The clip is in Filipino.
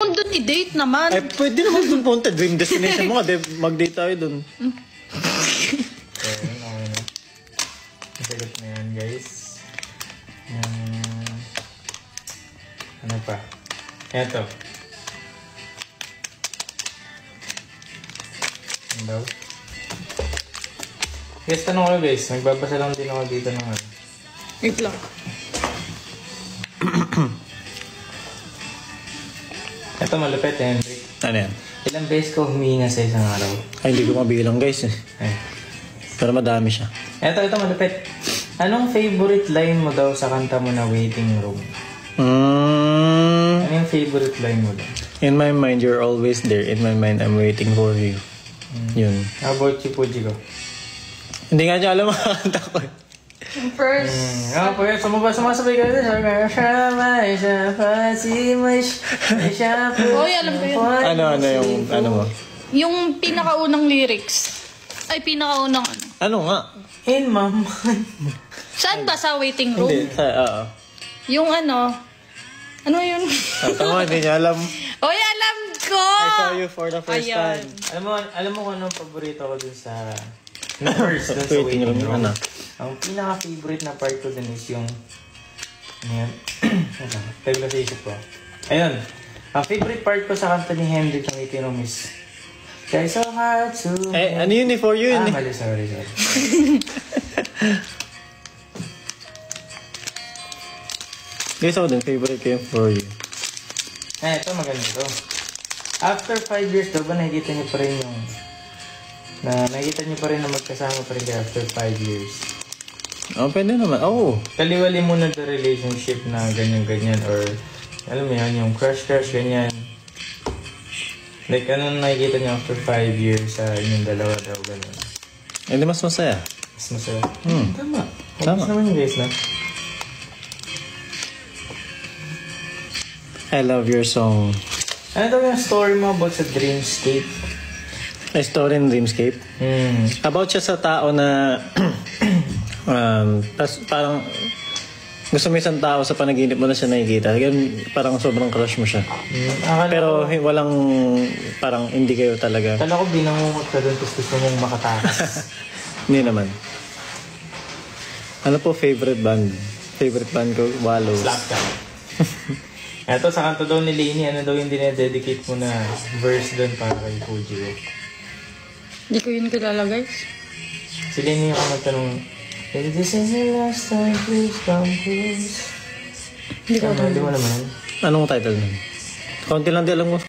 naman dun i-date naman. Ay, pwede naman dun punta. Dream destination mo ka. Mag-date tayo dun. Okay na. Masagot na yan, guys. Ano pa? Eto. Ano daw? Guys, tanong ko guys. Nagbabasa lang din ako dito ng ano. Wait lang. Ito malupit, Henrik. Ano yan? Ilang beses ko humihinga sa isang araw? Ay, hindi ko mabilang guys. Ay. Pero madami siya. Ito malupit. Anong favorite line mo daw sa kanta mo na Waiting Room? Ano yung favorite line mo daw? In my mind, you're always there. In my mind, I'm waiting for you. Yun. How about you, Pujigo? Hindi nga niya alam ang kanta ko. First. Sumasabay ka rin. Oy, alam ko yun. Ano yung, ano mo? Yung pinakaunang lyrics. Ay, pinakaunang ano. Ano nga? In my mind. Saan ba? Sa waiting room? Hindi, oo. Yung ano. Ano yun? Tama, hindi niya alam. Oy, alam ko! I saw you for the first Ayan. time. Alam mo kung anong paborito ko dun sa... First, dun sa waiting room. Ano? Ang pinaka-favorite na part ko dun is yung... Ayan. Tayo sa isip ko. Ayun. Ang favorite part ko sa kanta ni Hendrik ng waiting room is... Try so hard to... Ano yun eh, for you yun eh. Mali, sorry. Guys, ako din, favorite ko yung for you. Ito maganda to. After 5 years daw ba nakikita niyo pa rin yung... nakikita niyo pa rin na magkasama pa rin kayo after 5 years? Oh, pwede naman. Oh. Kaliwali muna the relationship na ganyan-ganyan or... Alam mo yan, yung crush-crush, ganyan. Like, ano nakikita niyo after 5 years sa inyong dalawa daw, ganyan? Hindi mas masaya. Mas masaya. Tama. Tama. Mas naman yung guys na. I love your song. Ano daw yung story mo about sa Dreamscape? A story in Dreamscape? About siya sa tao na parang gusto mo isang tao sa panaginip mo na siya nakikita. Parang sobrang crush mo siya. Pero walang parang hindi kayo talaga. Kala ko binangungot ka doon tapos gusto mong makatakas. Hindi naman. Ano po favorite band? Favorite band ko? Wallows. Slapshot. Eto, sa kanto daw ni Lainey, ano daw yung dinededicate mo na verse doon para kay Pujigo? Hindi ko yun kilala, guys. Si Lainey yung magtanong, if this is the last time, please come close. Hindi ko alam. Hindi mo naman. Anong title nun? Kaunti lang di alam ko